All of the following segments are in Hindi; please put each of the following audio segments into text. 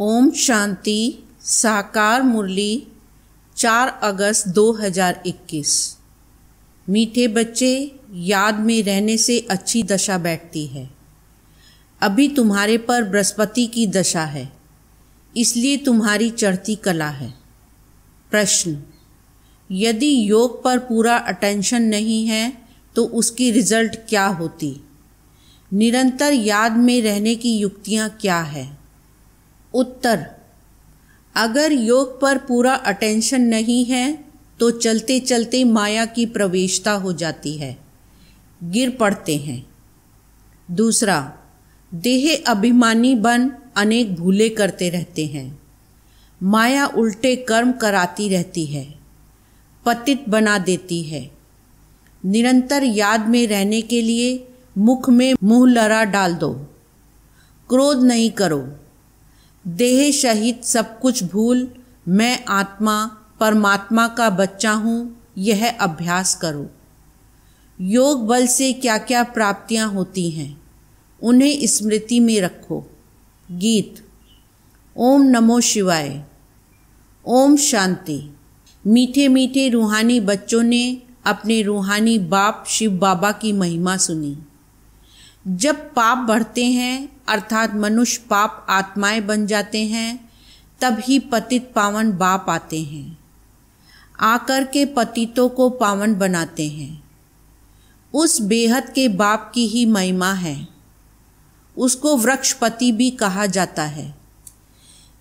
ओम शांति। साकार मुरली 4 अगस्त 2021। मीठे बच्चे, याद में रहने से अच्छी दशा बैठती है। अभी तुम्हारे पर बृहस्पति की दशा है, इसलिए तुम्हारी चढ़ती कला है। प्रश्न: यदि योग पर पूरा अटेंशन नहीं है तो उसकी रिजल्ट क्या होती? निरंतर याद में रहने की युक्तियाँ क्या है? उत्तर: अगर योग पर पूरा अटेंशन नहीं है तो चलते चलते माया की प्रवेशता हो जाती है, गिर पड़ते हैं। दूसरा, देह अभिमानी बन अनेक भूले करते रहते हैं। माया उल्टे कर्म कराती रहती है, पतित बना देती है। निरंतर याद में रहने के लिए मुख में मुँह लड़ा डाल दो, क्रोध नहीं करो। देह सहित सब कुछ भूल मैं आत्मा परमात्मा का बच्चा हूँ, यह अभ्यास करो। योग बल से क्या क्या प्राप्तियाँ होती हैं, उन्हें स्मृति में रखो। गीत। ओम नमो शिवाय। ओम शांति। मीठे मीठे रूहानी बच्चों ने अपने रूहानी बाप शिव बाबा की महिमा सुनी। जब पाप बढ़ते हैं अर्थात मनुष्य पाप आत्माएं बन जाते हैं, तब ही पतित पावन बाप आते हैं, आकर के पतितों को पावन बनाते हैं। उस बेहद के बाप की ही महिमा है। उसको वृक्षपति भी कहा जाता है।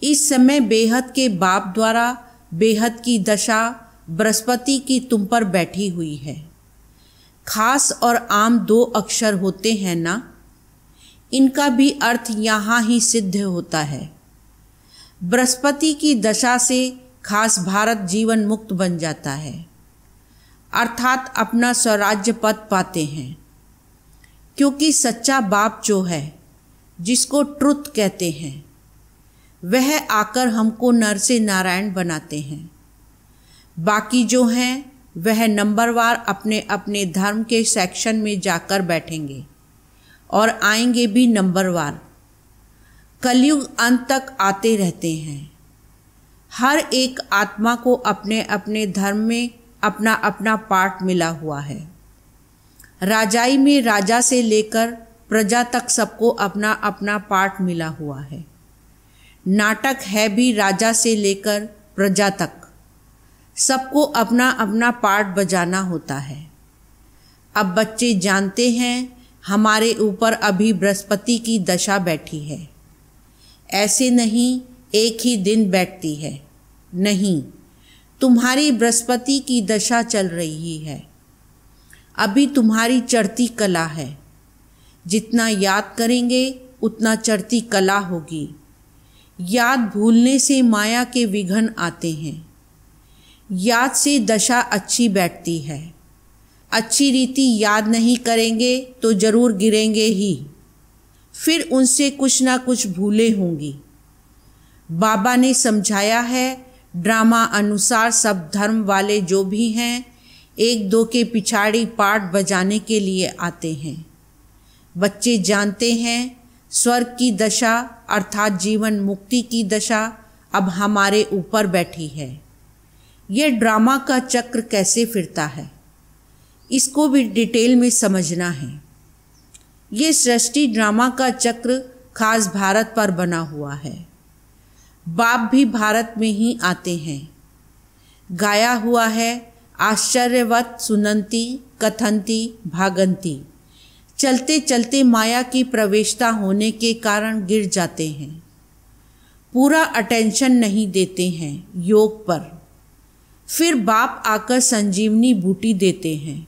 इस समय बेहद के बाप द्वारा बेहद की दशा बृहस्पति की तुम पर बैठी हुई है। खास और आम 2 अक्षर होते हैं ना, इनका भी अर्थ यहाँ ही सिद्ध होता है। बृहस्पति की दशा से खास भारत जीवन मुक्त बन जाता है, अर्थात अपना स्वराज्य पद पाते हैं। क्योंकि सच्चा बाप जो है, जिसको ट्रुथ कहते हैं, वह आकर हमको नर से नारायण बनाते हैं। बाकी जो हैं वह नंबरवार अपने अपने धर्म के सेक्शन में जाकर बैठेंगे और आएंगे भी नंबरवार। कलयुग अंत तक आते रहते हैं। हर एक आत्मा को अपने अपने धर्म में अपना अपना पार्ट मिला हुआ है। राजाई में राजा से लेकर प्रजा तक सबको अपना अपना पार्ट मिला हुआ है। नाटक है भी राजा से लेकर प्रजा तक, सबको अपना अपना पार्ट बजाना होता है। अब बच्चे जानते हैं हमारे ऊपर अभी बृहस्पति की दशा बैठी है। ऐसे नहीं एक ही दिन बैठती है, नहीं, तुम्हारी बृहस्पति की दशा चल रही है। अभी तुम्हारी चढ़ती कला है। जितना याद करेंगे उतना चढ़ती कला होगी। याद भूलने से माया के विघ्न आते हैं। याद से दशा अच्छी बैठती है। अच्छी रीति याद नहीं करेंगे तो जरूर गिरेंगे ही, फिर उनसे कुछ ना कुछ भूले होंगी। बाबा ने समझाया है, ड्रामा अनुसार सब धर्म वाले जो भी हैं, 1-2 के पिछाड़ी पार्ट बजाने के लिए आते हैं। बच्चे जानते हैं स्वर्ग की दशा अर्थात जीवन मुक्ति की दशा अब हमारे ऊपर बैठी है। यह ड्रामा का चक्र कैसे फिरता है, इसको भी डिटेल में समझना है। ये सृष्टि ड्रामा का चक्र खास भारत पर बना हुआ है। बाप भी भारत में ही आते हैं। गाया हुआ है, आश्चर्यवत सुनंती कथंती भागंती। चलते चलते माया की प्रवेशता होने के कारण गिर जाते हैं। पूरा अटेंशन नहीं देते हैं योग पर। फिर बाप आकर संजीवनी बूटी देते हैं,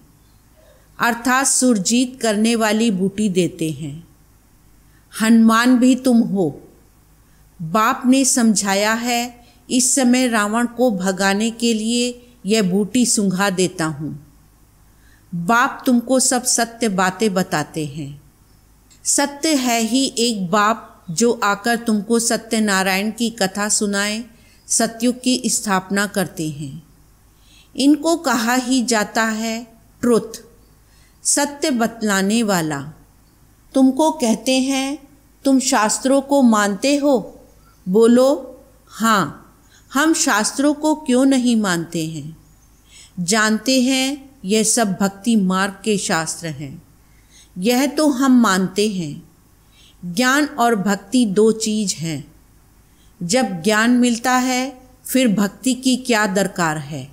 अर्थात सुरजीत करने वाली बूटी देते हैं। हनुमान भी तुम हो। बाप ने समझाया है, इस समय रावण को भगाने के लिए यह बूटी सूंघा देता हूँ। बाप तुमको सब सत्य बातें बताते हैं। सत्य है ही एक बाप जो आकर तुमको सत्यनारायण की कथा सुनाए, सतयुग की स्थापना करते हैं। इनको कहा ही जाता है ट्रुथ, सत्य बतलाने वाला। तुमको कहते हैं तुम शास्त्रों को मानते हो, बोलो, हाँ, हम शास्त्रों को क्यों नहीं मानते हैं? जानते हैं यह सब भक्ति मार्ग के शास्त्र हैं। यह तो हम मानते हैं। ज्ञान और भक्ति दो चीज हैं। जब ज्ञान मिलता है फिर भक्ति की क्या दरकार है?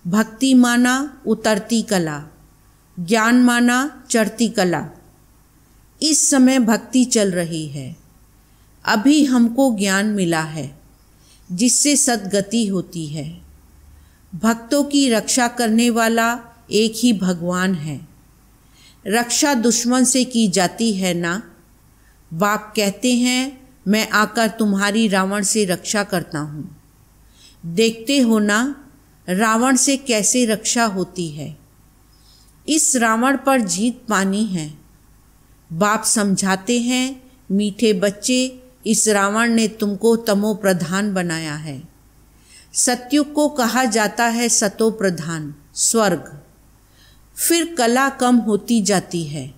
भक्ति माना उतरती कला, ज्ञान माना चढ़ती कला। इस समय भक्ति चल रही है। अभी हमको ज्ञान मिला है जिससे सद्गति होती है। भक्तों की रक्षा करने वाला एक ही भगवान है। रक्षा दुश्मन से की जाती है ना। बाप कहते हैं, मैं आकर तुम्हारी रावण से रक्षा करता हूँ। देखते हो ना रावण से कैसे रक्षा होती है। इस रावण पर जीत पानी है। बाप समझाते हैं, मीठे बच्चे, इस रावण ने तुमको तमो प्रधान बनाया है। सतयुग को कहा जाता है सतो प्रधान, स्वर्ग। फिर कला कम होती जाती है।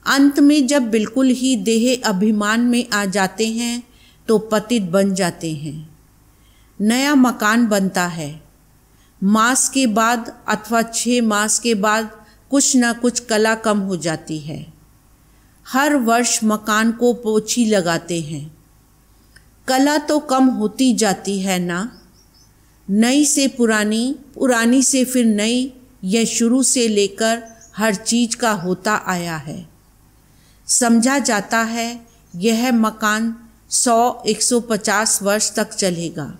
अंत में जब बिल्कुल ही देह अभिमान में आ जाते हैं तो पतित बन जाते हैं। नया मकान बनता है। मास के बाद अथवा 6 मास के बाद कुछ न कुछ कला कम हो जाती है। हर वर्ष मकान को पोछी लगाते हैं। कला तो कम होती जाती है ना। नई से पुरानी, पुरानी से फिर नई, यह शुरू से लेकर हर चीज का होता आया है। समझा जाता है यह मकान 100-150 वर्ष तक चलेगा।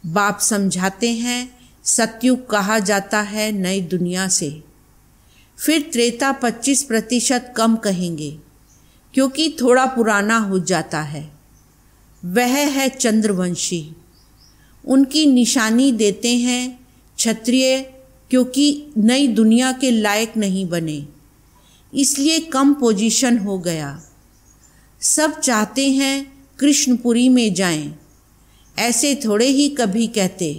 बाप समझाते हैं, सतयुग कहा जाता है नई दुनिया से। फिर त्रेता 25% कम कहेंगे क्योंकि थोड़ा पुराना हो जाता है। वह है चंद्रवंशी। उनकी निशानी देते हैं क्षत्रिय, क्योंकि नई दुनिया के लायक नहीं बने, इसलिए कम पोजीशन हो गया। सब चाहते हैं कृष्णपुरी में जाएं। ऐसे थोड़े ही कभी कहते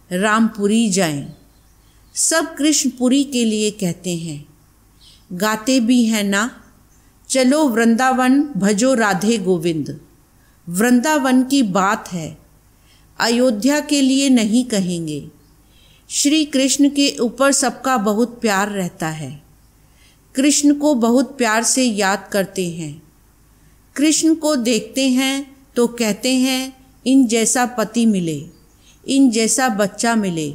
रामपुरी जाएं। सब कृष्णपुरी के लिए कहते हैं। गाते भी हैं ना, चलो वृंदावन भजो राधे गोविंद। वृंदावन की बात है, अयोध्या के लिए नहीं कहेंगे। श्री कृष्ण के ऊपर सबका बहुत प्यार रहता है। कृष्ण को बहुत प्यार से याद करते हैं। कृष्ण को देखते हैं तो कहते हैं इन जैसा पति मिले, इन जैसा बच्चा मिले,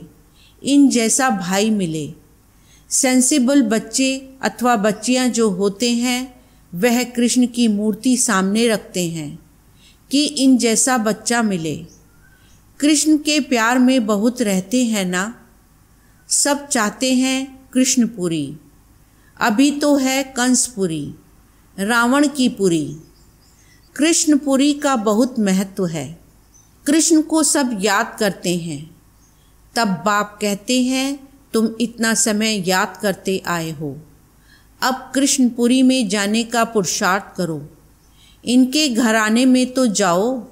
इन जैसा भाई मिले। सेंसिबल बच्चे अथवा बच्चियां जो होते हैं वह कृष्ण की मूर्ति सामने रखते हैं कि इन जैसा बच्चा मिले। कृष्ण के प्यार में बहुत रहते हैं ना। सब चाहते हैं कृष्णपुरी। अभी तो है कंसपुरी, रावण की पुरी। कृष्णपुरी का बहुत महत्व है। कृष्ण को सब याद करते हैं। तब बाप कहते हैं तुम इतना समय याद करते आए हो, अब कृष्णपुरी में जाने का पुरुषार्थ करो। इनके घराने में तो जाओ।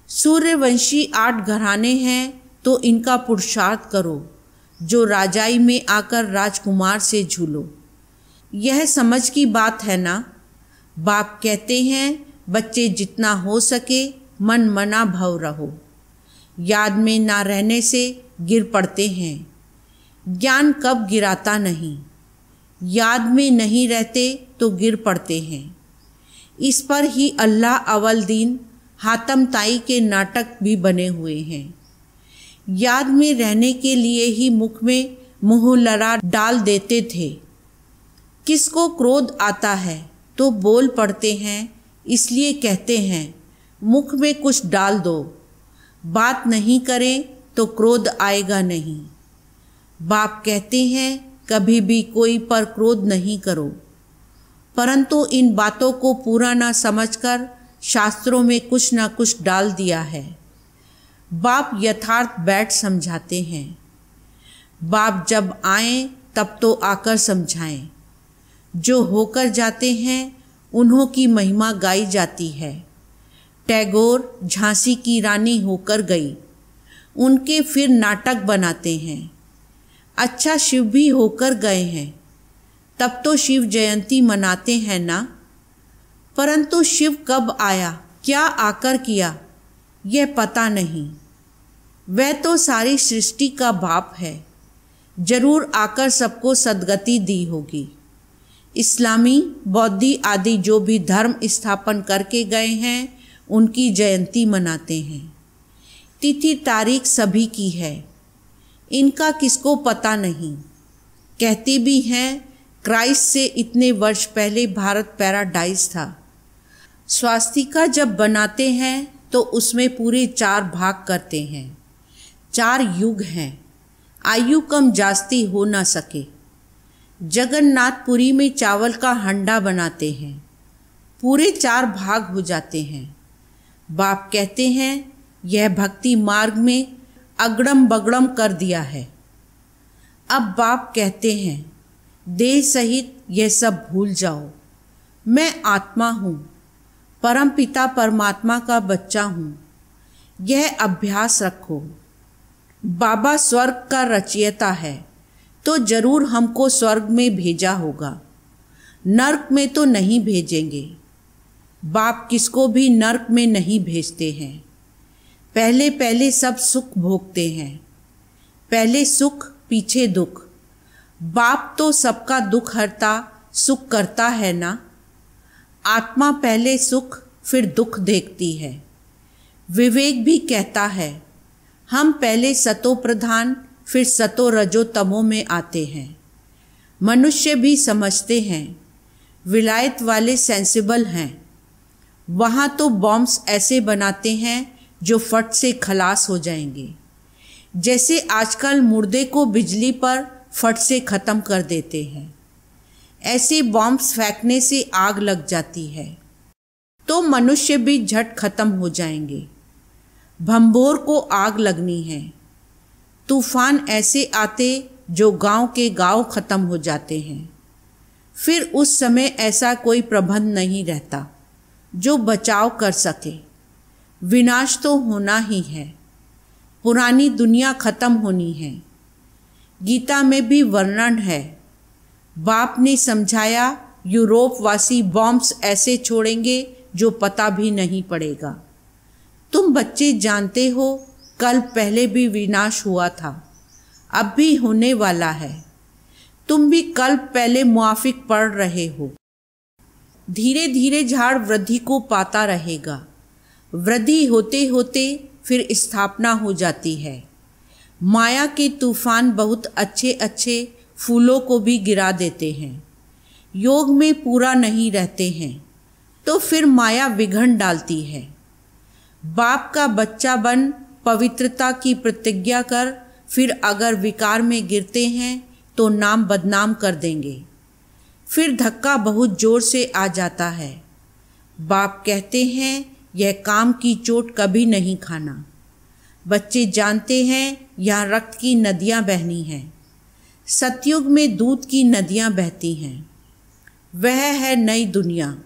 सूर्यवंशी 8 घराने हैं तो इनका पुरुषार्थ करो, जो राजाई में आकर राजकुमार से झूलो। यह समझ की बात है ना। बाप कहते हैं बच्चे जितना हो सके मन मना भव रहो। याद में ना रहने से गिर पड़ते हैं। ज्ञान कब गिराता नहीं। याद में नहीं रहते तो गिर पड़ते हैं। इस पर ही अल्लाह अवल दीन हातम ताई के नाटक भी बने हुए हैं। याद में रहने के लिए ही मुख में मुँह लड़ा डाल देते थे। किसको क्रोध आता है तो बोल पड़ते हैं, इसलिए कहते हैं मुख में कुछ डाल दो। बात नहीं करें तो क्रोध आएगा नहीं। बाप कहते हैं कभी भी कोई पर क्रोध नहीं करो, परंतु इन बातों को पूरा ना समझकर शास्त्रों में कुछ ना कुछ डाल दिया है। बाप यथार्थ बैठ समझाते हैं। बाप जब आएं तब तो आकर समझाएं। जो होकर जाते हैं उन्हों की महिमा गाई जाती है। टैगोर झांसी की रानी होकर गई, उनके फिर नाटक बनाते हैं। अच्छा शिव भी होकर गए हैं, तब तो शिव जयंती मनाते हैं ना। परंतु शिव कब आया क्या आकर किया यह पता नहीं। वह तो सारी सृष्टि का बाप है, जरूर आकर सबको सद्गति दी होगी। इस्लामी, बौद्धी आदि जो भी धर्म स्थापन करके गए हैं उनकी जयंती मनाते हैं। तिथि तारीख सभी की है, इनका किसको पता नहीं। कहते भी हैं क्राइस्ट से इतने वर्ष पहले भारत पैराडाइज था। स्वास्तिका जब बनाते हैं तो उसमें पूरे 4 भाग करते हैं। 4 युग हैं, आयु कम जास्ती हो ना सके। जगन्नाथपुरी में चावल का हंडा बनाते हैं, पूरे 4 भाग हो जाते हैं। बाप कहते हैं यह भक्ति मार्ग में अगड़म बगड़म कर दिया है। अब बाप कहते हैं देह सहित यह सब भूल जाओ, मैं आत्मा हूँ, परम पिता परमात्मा का बच्चा हूँ। यह अभ्यास रखो। बाबा स्वर्ग का रचयिता है तो जरूर हमको स्वर्ग में भेजा होगा, नर्क में तो नहीं भेजेंगे। बाप किसको भी नर्क में नहीं भेजते हैं। पहले पहले सब सुख भोगते हैं, पहले सुख पीछे दुख। बाप तो सबका दुख हरता सुख करता है ना। आत्मा पहले सुख फिर दुख देखती है। विवेक भी कहता है हम पहले सतो प्रधान फिर सतो रजो तमो में आते हैं। मनुष्य भी समझते हैं, विलायत वाले सेंसिबल हैं। वहाँ तो बॉम्ब्स ऐसे बनाते हैं जो फट से खलास हो जाएंगे, जैसे आजकल मुर्दे को बिजली पर फट से ख़त्म कर देते हैं। ऐसे बॉम्ब्स फेंकने से आग लग जाती है तो मनुष्य भी झट खत्म हो जाएंगे। भंबोर को आग लगनी है। तूफान ऐसे आते जो गांव के गांव खत्म हो जाते हैं। फिर उस समय ऐसा कोई प्रबंध नहीं रहता जो बचाव कर सके। विनाश तो होना ही है, पुरानी दुनिया खत्म होनी है। गीता में भी वर्णन है। बाप ने समझाया यूरोप वासी बॉम्ब्स ऐसे छोड़ेंगे जो पता भी नहीं पड़ेगा। तुम बच्चे जानते हो कल पहले भी विनाश हुआ था, अब भी होने वाला है। तुम भी कल पहले मुआफिक पढ़ रहे हो। धीरे धीरे झाड़ वृद्धि को पाता रहेगा। वृद्धि होते होते फिर स्थापना हो जाती है। माया के तूफान बहुत अच्छे अच्छे फूलों को भी गिरा देते हैं। योग में पूरा नहीं रहते हैं तो फिर माया विघन डालती है। बाप का बच्चा बन पवित्रता की प्रतिज्ञा कर फिर अगर विकार में गिरते हैं तो नाम बदनाम कर देंगे। फिर धक्का बहुत जोर से आ जाता है। बाप कहते हैं यह काम की चोट कभी नहीं खाना। बच्चे जानते हैं यहाँ रक्त की नदियाँ बहनी हैं। सतयुग में दूध की नदियाँ बहती हैं। वह है नई दुनिया,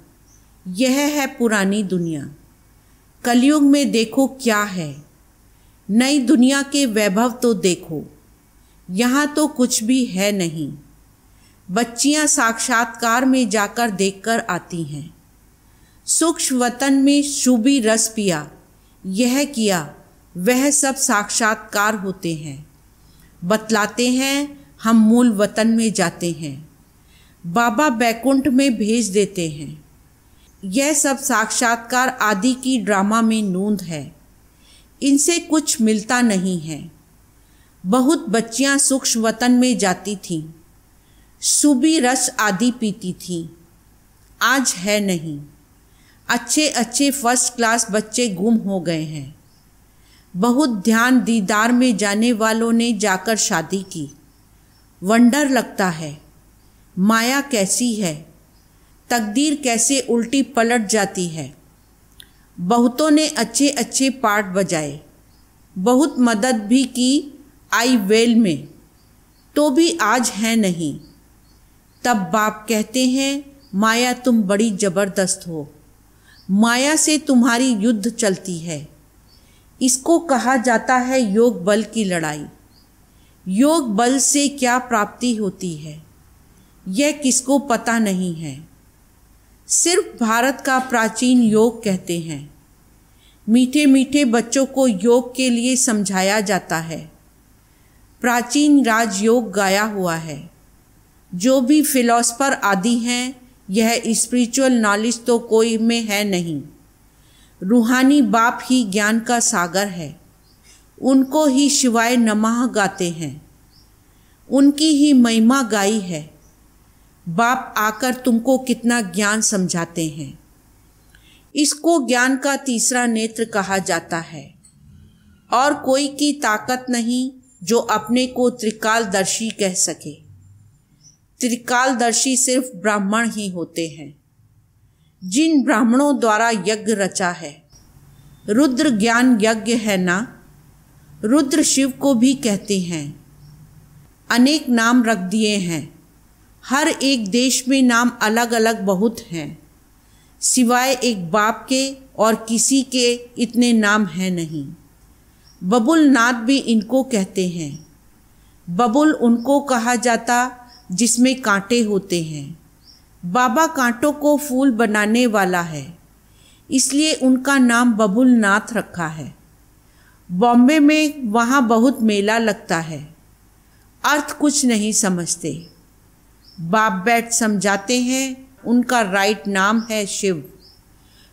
यह है पुरानी दुनिया। कलयुग में देखो क्या है। नई दुनिया के वैभव तो देखो, यहाँ तो कुछ भी है नहीं। बच्चियाँ साक्षात्कार में जाकर देखकर आती हैं। सूक्ष्म वतन में शुभी रस पिया, यह किया, वह सब साक्षात्कार होते हैं। बतलाते हैं हम मूल वतन में जाते हैं। बाबा बैकुंठ में भेज देते हैं। यह सब साक्षात्कार आदि की ड्रामा में नूंद है। इनसे कुछ मिलता नहीं है। बहुत बच्चियां सूक्ष्म वतन में जाती थीं, सुबी रस आदि पीती थीं। आज है नहीं। अच्छे अच्छे फर्स्ट क्लास बच्चे गुम हो गए हैं। बहुत ध्यान दीदार में जाने वालों ने जाकर शादी की। वंडर लगता है माया कैसी है, तकदीर कैसे उल्टी पलट जाती है। बहुतों ने अच्छे अच्छे पार्ट बजाए, बहुत मदद भी की आई वेल में, तो भी आज है नहीं। तब बाप कहते हैं माया तुम बड़ी ज़बरदस्त हो। माया से तुम्हारी युद्ध चलती है। इसको कहा जाता है योग बल की लड़ाई। योग बल से क्या प्राप्ति होती है यह किसको पता नहीं है। सिर्फ भारत का प्राचीन योग कहते हैं। मीठे मीठे बच्चों को योग के लिए समझाया जाता है। प्राचीन राजयोग गाया हुआ है। जो भी फिलोसफर आदि हैं, यह स्पिरिचुअल नॉलेज तो कोई में है नहीं। रूहानी बाप ही ज्ञान का सागर है। उनको ही शिवाय नमः गाते हैं, उनकी ही महिमा गाई है। बाप आकर तुमको कितना ज्ञान समझाते हैं। इसको ज्ञान का तीसरा नेत्र कहा जाता है। और कोई की ताकत नहीं जो अपने को त्रिकालदर्शी कह सके। त्रिकालदर्शी सिर्फ ब्राह्मण ही होते हैं, जिन ब्राह्मणों द्वारा यज्ञ रचा है। रुद्र ज्ञान यज्ञ है ना। रुद्र शिव को भी कहते हैं। अनेक नाम रख दिए हैं। हर एक देश में नाम अलग अलग बहुत हैं। सिवाय एक बाप के और किसी के इतने नाम हैं नहीं। बबुल नाथ भी इनको कहते हैं। बबुल उनको कहा जाता जिसमें कांटे होते हैं। बाबा कांटों को फूल बनाने वाला है, इसलिए उनका नाम बबुल नाथ रखा है। बॉम्बे में वहाँ बहुत मेला लगता है। अर्थ कुछ नहीं समझते। बाप बैठ समझाते हैं। उनका राइट नाम है शिव।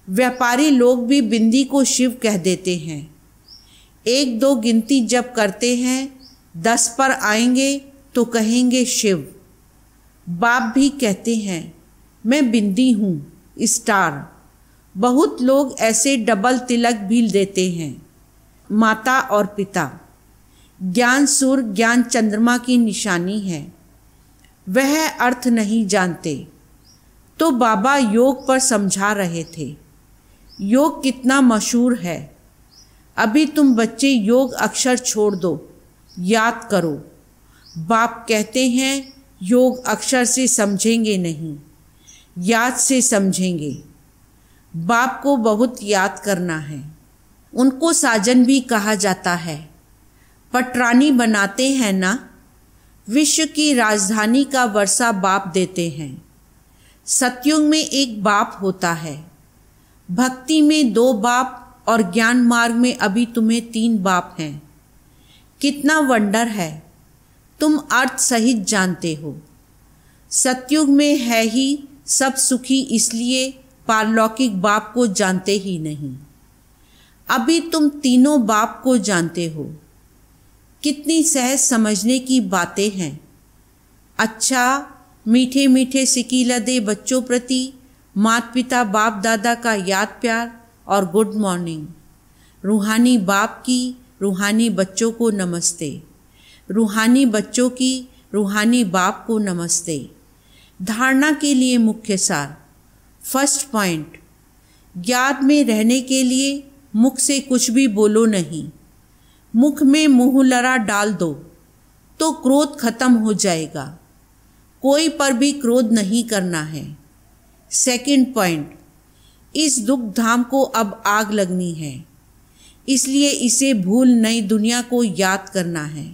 व्यापारी लोग भी बिंदी को शिव कह देते हैं। 1-2 गिनती जब करते हैं, 10 पर आएंगे तो कहेंगे शिव। बाप भी कहते हैं मैं बिंदी हूँ, स्टार। बहुत लोग ऐसे डबल तिलक भी देते हैं। माता और पिता, ज्ञान सूर्य ज्ञान चंद्रमा की निशानी है। वह अर्थ नहीं जानते तो बाबा योग पर समझा रहे थे। योग कितना मशहूर है। अभी तुम बच्चे योग अक्षर छोड़ दो, याद करो। बाप कहते हैं योग अक्षर से समझेंगे नहीं, याद से समझेंगे। बाप को बहुत याद करना है। उनको साजन भी कहा जाता है। पटरानी बनाते हैं ना। विश्व की राजधानी का वर्षा बाप देते हैं। सतयुग में एक बाप होता है, भक्ति में 2 बाप और ज्ञान मार्ग में अभी तुम्हें 3 बाप हैं। कितना वंडर है। तुम अर्थ सहित जानते हो। सतयुग में है ही सब सुखी, इसलिए पारलौकिक बाप को जानते ही नहीं। अभी तुम तीनों बाप को जानते हो। कितनी सहज समझने की बातें हैं। अच्छा, मीठे मीठे सिकीलदे बच्चों प्रति माता पिता बाप दादा का याद प्यार और गुड मॉर्निंग। रूहानी बाप की रूहानी बच्चों को नमस्ते। रूहानी बच्चों की रूहानी बाप को नमस्ते। धारणा के लिए मुख्य सार। फर्स्ट पॉइंट, याद में रहने के लिए मुख से कुछ भी बोलो नहीं। मुख में मुँह लड़ा डाल दो तो क्रोध खत्म हो जाएगा। कोई पर भी क्रोध नहीं करना है। सेकंड पॉइंट, इस दुख धाम को अब आग लगनी है, इसलिए इसे भूल नई दुनिया को याद करना है।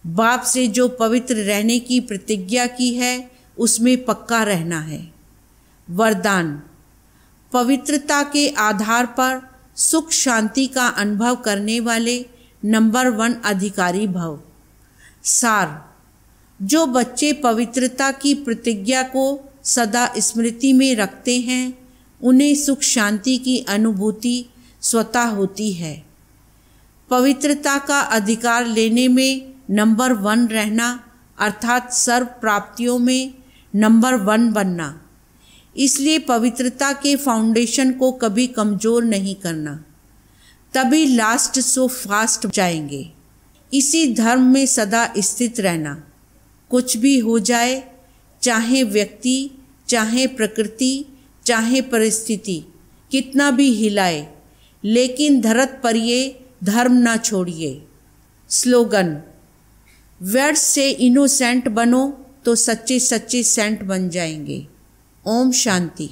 बाप से जो पवित्र रहने की प्रतिज्ञा की है, उसमें पक्का रहना है। वरदान, पवित्रता के आधार पर सुख शांति का अनुभव करने वाले नंबर 1 अधिकारी भव। सार, जो बच्चे पवित्रता की प्रतिज्ञा को सदा स्मृति में रखते हैं, उन्हें सुख शांति की अनुभूति स्वतः होती है। पवित्रता का अधिकार लेने में नंबर 1 रहना अर्थात सर्व प्राप्तियों में नंबर 1 बनना। इसलिए पवित्रता के फाउंडेशन को कभी कमज़ोर नहीं करना, तभी लास्ट सो फास्ट जाएंगे। इसी धर्म में सदा स्थित रहना। कुछ भी हो जाए, चाहे व्यक्ति, चाहे प्रकृति, चाहे परिस्थिति कितना भी हिलाए, लेकिन धरत पर ये धर्म ना छोड़िए। स्लोगन, वर्ड्स से इनोसेंट बनो तो सच्चे सच्चे सेंट बन जाएंगे। ओम शांति।